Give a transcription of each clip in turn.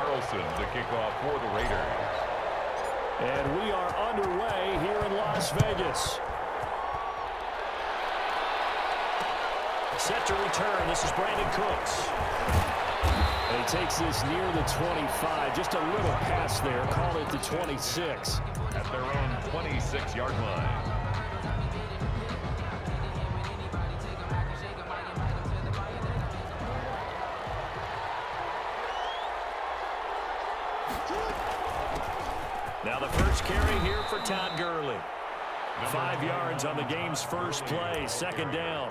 to kick off for the Raiders. And we are underway here in Las Vegas. Set to return. This is Brandon Cooks. And he takes this near the 25. Just a little pass there. Call it the 26. At their own 26-yard line. Now the first carry here for Todd Gurley. 5 yards on the game's first play. Second down.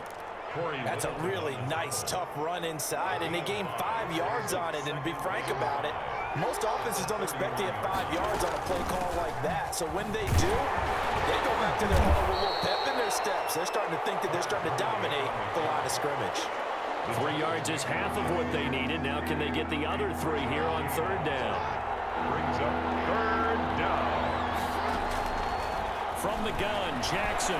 That's a really nice, tough run inside, and they gained 5 yards on it. And to be frank about it, most offenses don't expect to get 5 yards on a play call like that. So when they do, they go back to their huddle with a little pep in their steps. They're starting to think that they're starting to dominate the line of scrimmage. 3 yards is half of what they needed. Now can they get the other 3 here on third down? Brings up third down. From the gun, Jackson.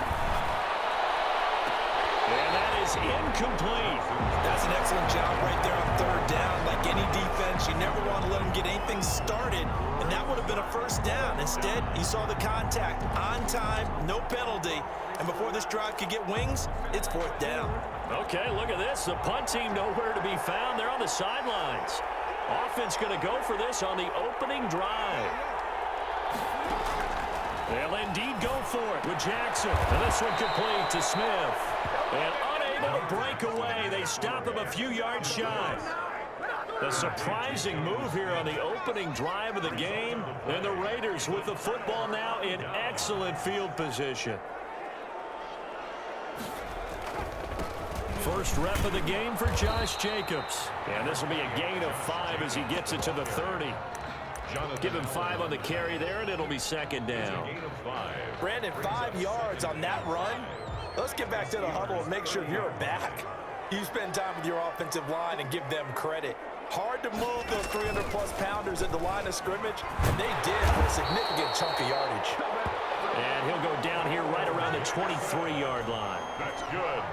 And that is incomplete. That's an excellent job right there on third down. Like any defense, you never want to let them get anything started, and that would have been a first down. Instead, you saw the contact on time, no penalty, and before this drive could get wings, it's fourth down. Okay, look at this. The punt team nowhere to be found. They're on the sidelines. Offense going to go for this on the opening drive. They'll indeed go for it with Jackson. And this one complete to Smith. And unable to break away. They stop him a few yards shy. A surprising move here on the opening drive of the game. And the Raiders with the football now in excellent field position. First rep of the game for Josh Jacobs. And this will be a gain of 5 as he gets it to the 30. Give him 5 on the carry there, and it'll be second down. Brandon, 5 yards on that run. Let's get back to the huddle and make sure you're back. You spend time with your offensive line and give them credit. Hard to move those 300-plus pounders at the line of scrimmage, and they did for a significant chunk of yardage. And he'll go down here right around the 23-yard line. That's good.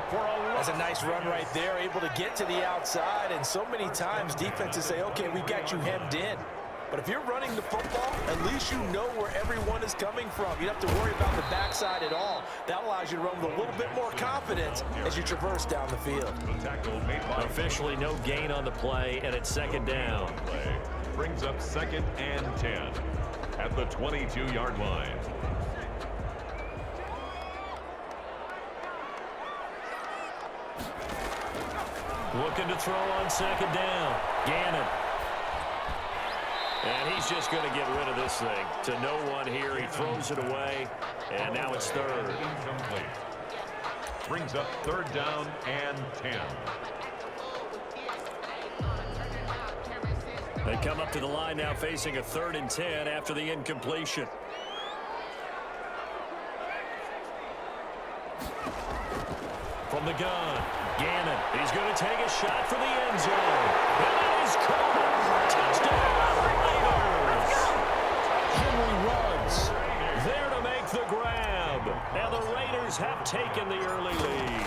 That's a nice run right there, able to get to the outside, and so many times defenses say, okay, we got you hemmed in. But if you're running the football, at least you know where everyone is coming from. You don't have to worry about the backside at all. That allows you to run with a little bit more confidence as you traverse down the field. Officially no gain on the play, and it's second down. Brings up 2nd and 10 at the 22-yard line. Looking to throw on second down. Gannon. And he's just going to get rid of this thing to no one here. He throws it away, and now it's third. Incomplete. Brings up third down and 10. They come up to the line now facing a 3rd and 10 after the incompletion. From the gun, Gannon. He's going to take a shot for the end zone. And that is caught. Touchdown, Raiders. Henry Ruggs there to make the grab. Now the Raiders have taken the early lead.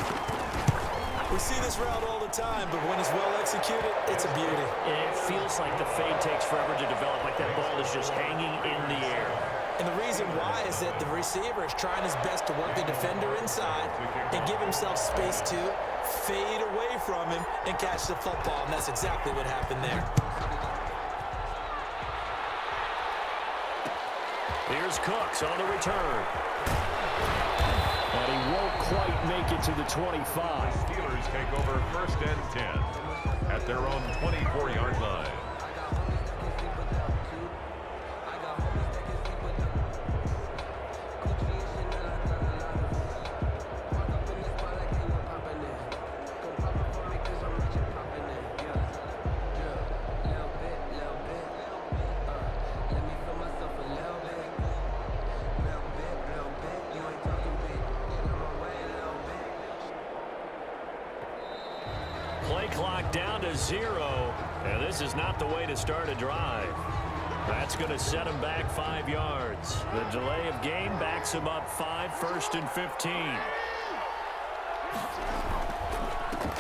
We see this route all the time, but when it's well executed, it's a beauty. It feels like the fade takes forever to develop, like that ball is just hanging in the air. And the reason why is that the receiver is trying his best to work the defender inside and give himself space to fade away from him and catch the football, and that's exactly what happened there. Here's Cooks on the return. And he won't quite make it to the 25. Steelers take over 1st and 10 at their own 24-yard line. Play clock down to 0, and this is not the way to start a drive. That's going to set him back 5 yards. The delay of game backs him up 5, 1st and 15.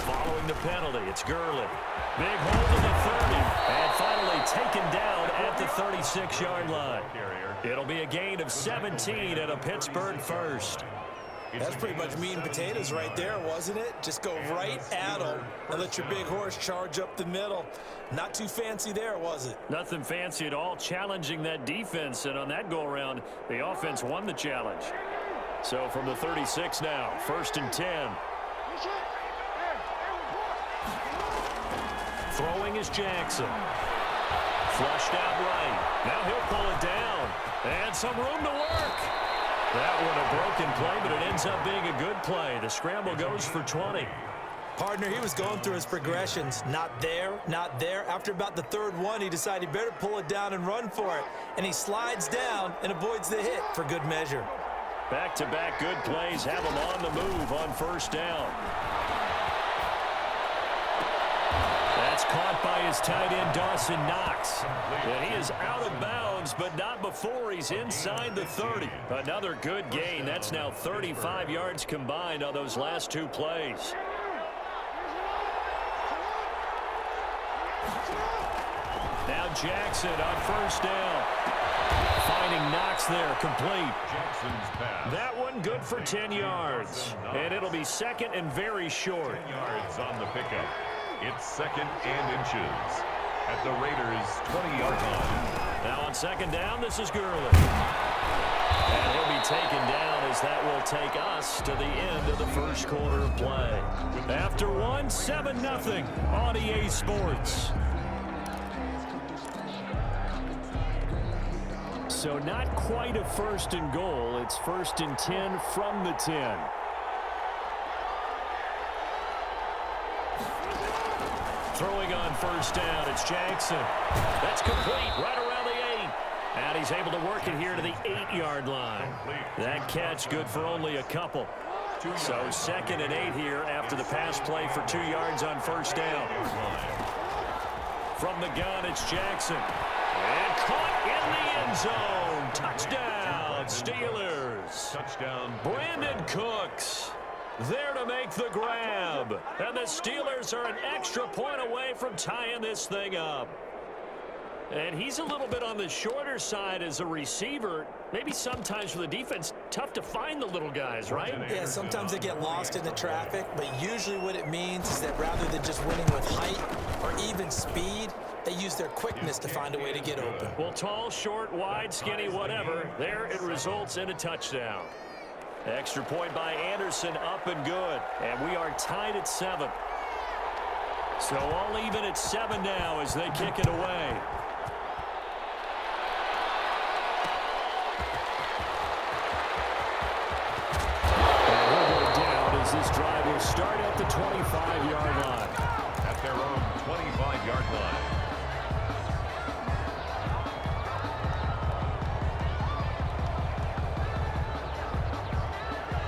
Following the penalty, it's Gurley. Big hold to the 30, and finally taken down 36-yard line. It'll be a gain of 17 and a Pittsburgh first. That's pretty much meat and potatoes right there, wasn't it? Just go right at them and let your big horse charge up the middle. Not too fancy there, was it? Nothing fancy at all, challenging that defense, and on that go-around, the offense won the challenge. So from the 36 now, 1st and 10. Throwing is Jackson. Flushed out right. Now he'll pull it down. And some room to work. That one a broken play, but it ends up being a good play. The scramble goes for 20. Partner, he was going through his progressions. Not there, not there. After about the third one, he decided he better pull it down and run for it. And he slides down and avoids the hit for good measure. Back-to-back good plays have him on the move on 1st down. That's caught by his tight end, Dawson Knox. And he is out of bounds, but not before he's inside the 30. Another good gain. That's now 35 yards combined on those last 2 plays. Now Jackson on 1st down. Finding Knox there, complete. Jackson's pass. That one good for 10 yards. And it'll be 2nd and very short. 10 yards on the pickup. It's 2nd and inches at the Raiders' 20-yard line. Now on 2nd down, this is Gurley. And he'll be taken down as that will take us to the end of the 1st quarter of play. After one, 7-0 on EA Sports. So not quite a 1st and goal. It's 1st and 10 from the 10. Throwing on 1st down, it's Jackson. That's complete right around the 8. And he's able to work it here to the 8-yard line. That catch good for only a couple. So 2nd and 8 here after the pass play for 2 yards on 1st down. From the gun, it's Jackson. And caught in the end zone. Touchdown, Steelers. Touchdown. Brandon Cooks there to make the grab. And the Steelers are an extra point away from tying this thing up. And he's a little bit on the shorter side as a receiver. Maybe sometimes for the defense, tough to find the little guys, right? Yeah, sometimes they get lost in the traffic, but usually what it means is that rather than just winning with height or even speed, they use their quickness to find a way to get open. Well, tall, short, wide, skinny, whatever, there it results in a touchdown. Extra point by Anderson, up and good. And we are tied at 7. So all even at 7 now as they kick it away. This drive will start at the 25-yard line. At their own 25-yard line.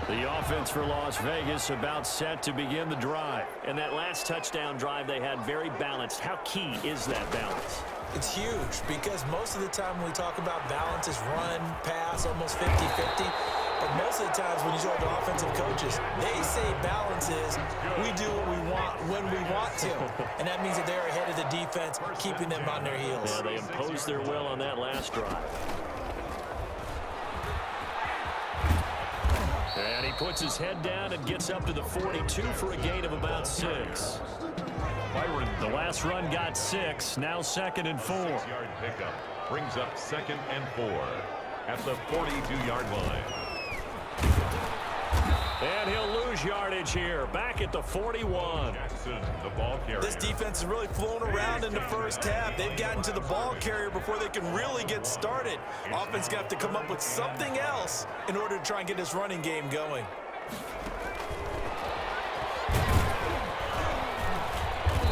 The offense for Las Vegas about set to begin the drive. And that last touchdown drive they had very balanced. How key is that balance? It's huge because most of the time when we talk about balance is run, pass, almost 50-50. But most of the times when you talk to offensive coaches, they say balance is we do what we want when we want to. And that means that they're ahead of the defense, keeping them on their heels. Yeah, they imposed their will on that last drive. And he puts his head down and gets up to the 42 for a gain of about 6. The last run got 6, now 2nd and 4. 6-yard pickup brings up 2nd and 4 at the 42-yard line. And he'll lose yardage here, back at the 41. Jackson, the ball carrier. This defense is really flown around in the first half. They've gotten to the ball carrier before they can really get started. Offense got to come up with something else in order to try and get this running game going.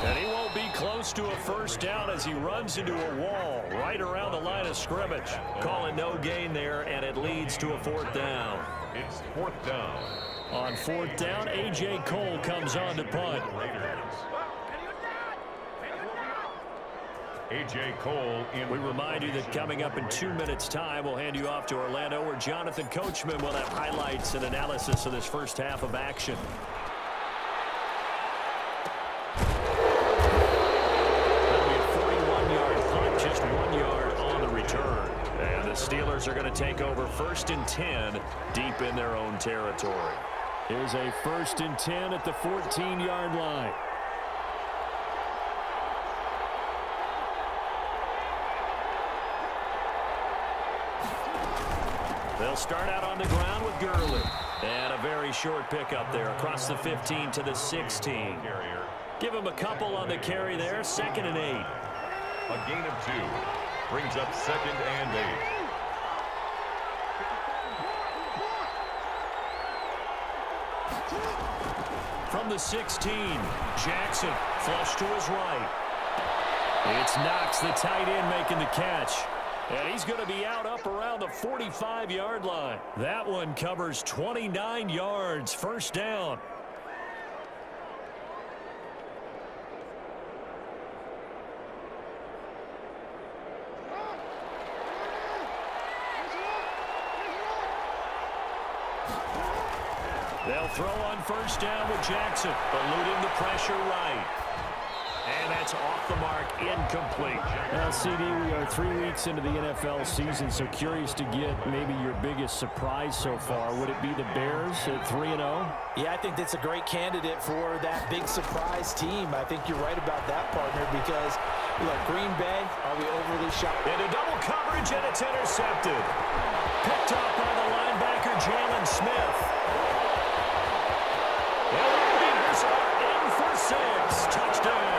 And he won't be close to a 1st down as he runs into a wall right around the line of scrimmage. Call it no gain there, and it leads to a 4th down. It's 4th down. On 4th down, A.J. Cole comes on to punt. A.J. Cole in. We remind you that coming up in 2 minutes' time, we'll hand you off to Orlando, where Jonathan Coachman will have highlights and analysis of this first half of action. That'll be a 41-yard punt, just 1 yard on the Steelers are going to take over 1st and 10 deep in their own territory. Here's a 1st and 10 at the 14-yard line. They'll start out on the ground with Gurley. And a very short pickup there across the 15 to the 16. Give him a couple on the carry there, 2nd and 8. A gain of 2 brings up 2nd and 8. From the 16, Jackson flush to his right. It's Knox, the tight end, making the catch. And he's going to be out up around the 45-yard line. That one covers 29 yards, 1st down. They'll throw on 1st down with Jackson, eluding the pressure right. And that's off the mark, incomplete. Well, CD, we are 3 weeks into the NFL season, so curious to get maybe your biggest surprise so far. Would it be the Bears at 3-0? Yeah, I think that's a great candidate for that big surprise team. I think you're right about that, partner, because, look, Green Bay, are we overly shocked? Into double coverage, and it's intercepted. Picked up by the linebacker, Jalen Smith. And the Raiders are in for 6. Touchdown.